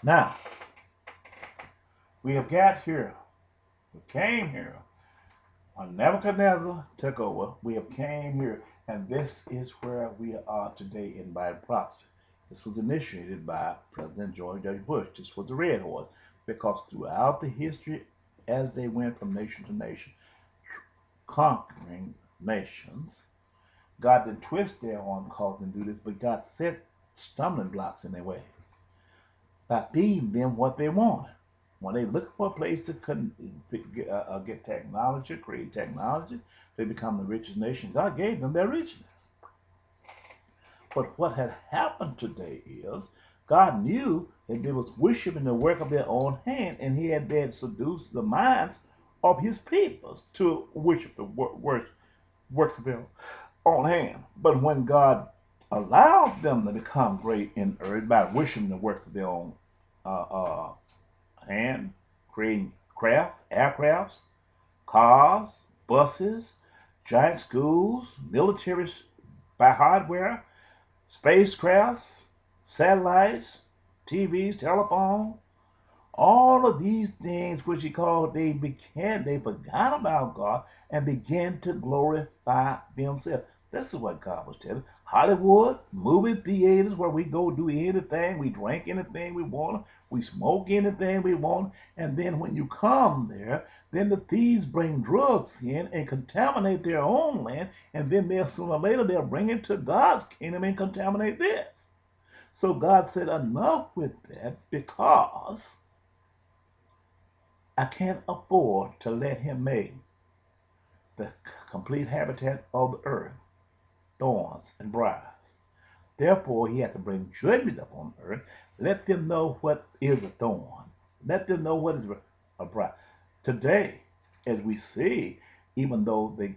Now, we have got here, we came here, when Nebuchadnezzar took over, we have came here, and this is where we are today in Bible prophecy. This was initiated by President George W. Bush. This was the Red Horse, because throughout the history, as they went from nation to nation, conquering nations, God didn't twist their arm, cause them to do this, but God set stumbling blocks in their way by feeding them what they wanted. When they looked for a place to get technology, create technology, they become the richest nation. God gave them their richness. But what had happened today is God knew that they was worshiping the work of their own hand, and He had then seduced the minds of His people to worship the works of their own hand. But when God allowed them to become great in earth by worshiping the works of their own hand, creating crafts, aircrafts, cars, buses, giant schools, military by hardware, spacecrafts, satellites, TVs, telephone, all of these things which they forgot about God and began to glorify themselves. This is what God was telling. Hollywood, movie theaters where we go do anything, we drink anything we want, we smoke anything we want, and then when you come there, then the thieves bring drugs in and contaminate their own land, and then sooner or later they'll bring it to God's kingdom and contaminate this. So God said, enough with that, because I can't afford to let him make the complete habitat of the earth thorns and briars. Therefore, he had to bring judgment upon the earth. Let them know what is a thorn. Let them know what is a briar. Today, as we see, even though they're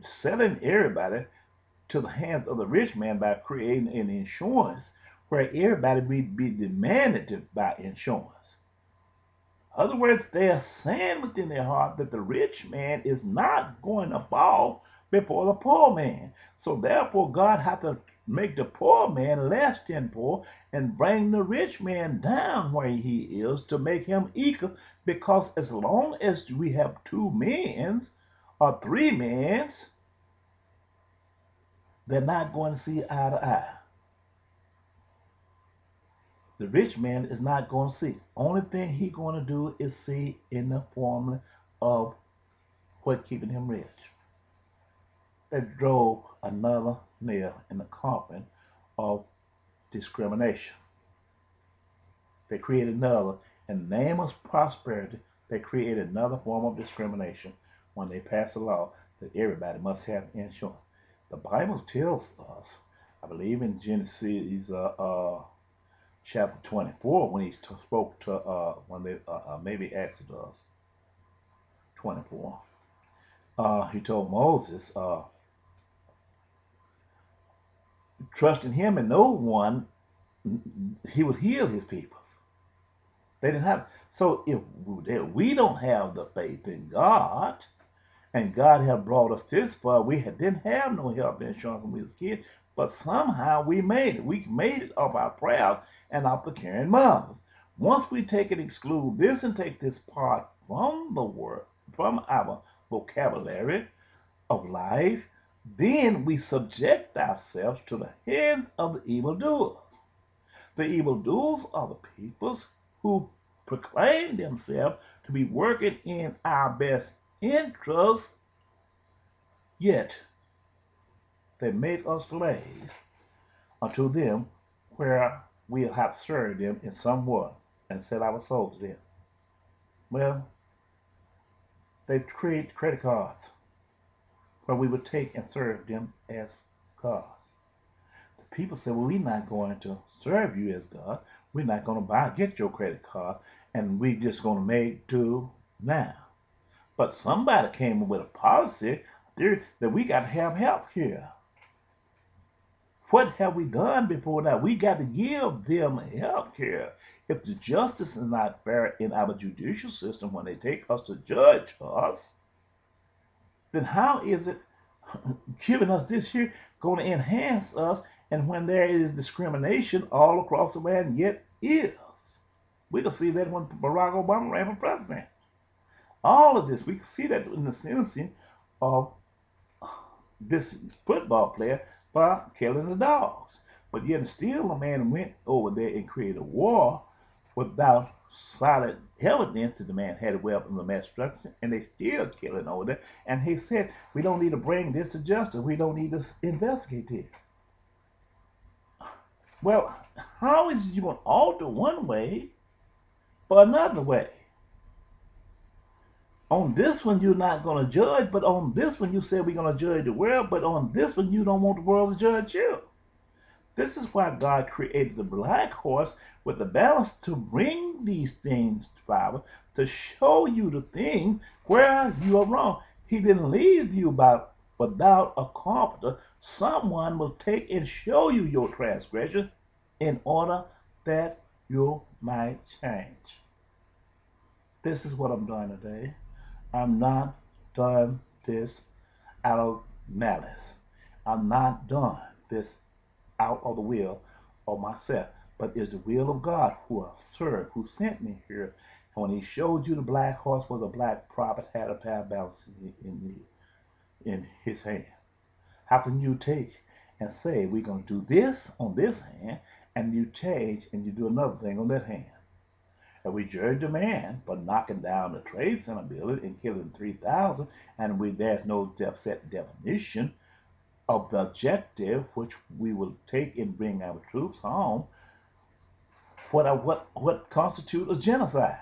selling everybody to the hands of the rich man by creating an insurance where everybody be demanded to buy insurance. In other words, they are saying within their heart that the rich man is not going to fall before the poor man. So therefore, God had to make the poor man less than poor and bring the rich man down where he is to make him equal. Because as long as we have two men or three men, they're not going to see eye to eye. The rich man is not going to see. Only thing he's going to do is see in the formula of what keeping him rich. They drove another nail in the coffin of discrimination. They created another, in the name of prosperity, they created another form of discrimination when they passed a law that everybody must have insurance. The Bible tells us, I believe in Genesis chapter 24, when he spoke to, when they, maybe Exodus 24, he told Moses, trust in him and no one, he would heal his peoples. They didn't have. So if we don't have the faith in God, and God had brought us this far, we didn't have no health insurance when we was kids, but somehow we made it. We made it of our prayers and of the caring mothers. Once we take and exclude this and take this part from the word, from our vocabulary of life, then we subject ourselves to the hands of the evildoers. The evildoers are the peoples who proclaim themselves to be working in our best interest, yet they make us slaves unto them, where we have served them in some way and sell our souls to them. Well, they create credit cards where we would take and serve them as gods. The people say, well, we're not going to serve you as God. We're not going to get your credit card, and we're just going to make do now. But somebody came up with a policy that we got to have health care. What have we done before now? We got to give them health care. If the justice is not fair in our judicial system when they take us to judge us, then how is it giving us this here going to enhance us, and when there is discrimination all across the land, yet is? We can see that when Barack Obama ran for president. All of this, we can see that in the sentencing of this football player for killing the dogs. But yet still a man went over there and created a war without solid evidence that the man had a weapon of mass destruction, and they still killing over there. And he said, we don't need to bring this to justice. We don't need to investigate this. Well, how is it you going to alter one way for another way? On this one, you're not going to judge, but on this one, you say we're going to judge the world, but on this one, you don't want the world to judge you. This is why God created the black horse with the balance to bring these things to power, to show you the thing where you are wrong. He didn't leave you without a comforter. Someone will take and show you your transgression in order that you might change. This is what I'm doing today. I'm not doing this out of malice. I'm not doing this out of the will of myself, but it's the will of God who I serve, who sent me here. And when he showed you the black horse was a black prophet, had a power balance in his hand. How can you take and say, we're going to do this on this hand, and you change and you do another thing on that hand? And we judge a man for knocking down the Trade Center building and killing 3,000, and there's no set definition of the objective which we will take and bring our troops home. What constitutes a genocide?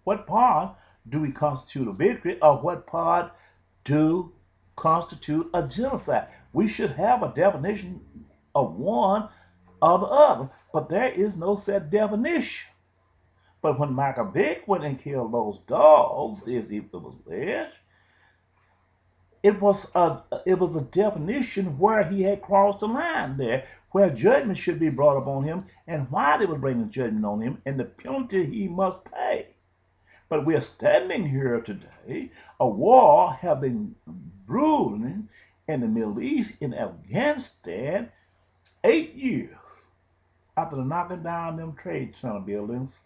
What part do we constitute a victory, or what part do constitute a genocide? We should have a definition of one or the other, but there is no set definition. But when Michael Vick went and killed those dogs, as it was alleged, it was a definition where he had crossed the line there, where judgment should be brought upon him, and why they were bringing judgment on him, and the penalty he must pay. But we are standing here today, a war having brewing in the Middle East, in Afghanistan, 8 years after the knocking down them Trade Center buildings,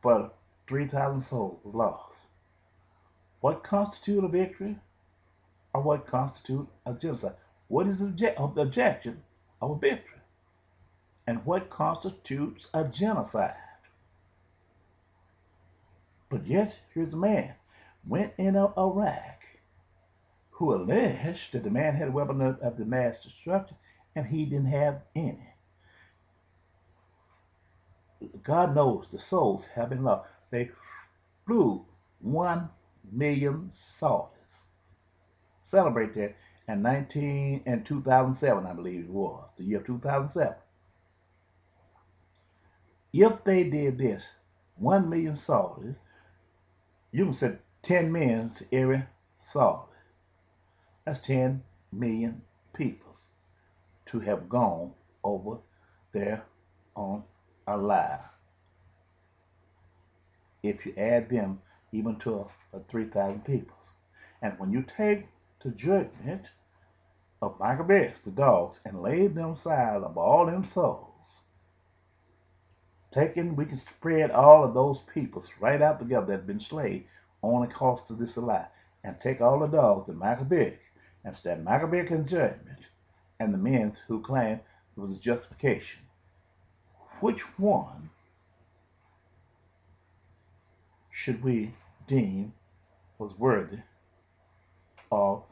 but 3,000 souls was lost. What constitutes a victory, or what constitutes a genocide? What is the objection of a victory? And what constitutes a genocide? But yet, here's a man went in Iraq who alleged that the man had a weapon of the mass destruction, and he didn't have any. God knows the souls have been lost. They flew 1 million soldiers. Celebrate that in 2007, I believe it was, the year 2007. If they did this, 1 million soldiers, you can say 10 men to every soldier. That's 10 million people to have gone over there on alive. If you add them even to 3,000 people. And when you take the judgment of Michael Bears, the dogs, and lay them aside of all them souls, we can spread all of those peoples right out together that have been slain on the cost of this alive, and take all the dogs that Michael Bears, and stand Michael Bears in judgment, and the men who claim it was a justification. Which one should we deem was worthy of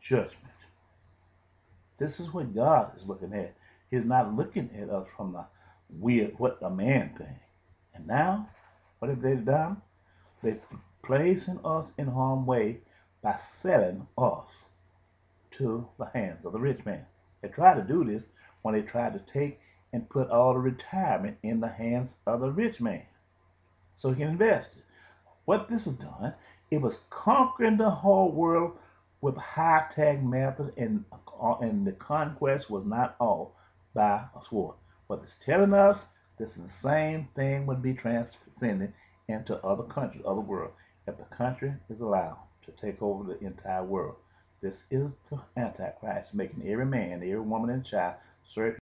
judgment? This is what God is looking at. He's not looking at us from the what the man thing. And now, what have they done? They're placing us in harm's way by selling us to the hands of the rich man. They tried to do this when they tried to take and put all the retirement in the hands of the rich man so he can invest it. What this was done, it was conquering the whole world with high-tech methods, and the conquest was not all by a sword. What it's telling us, this is the same thing would be transcended into other countries, other world, if the country is allowed to take over the entire world. This is the Antichrist, making every man, every woman, and child serve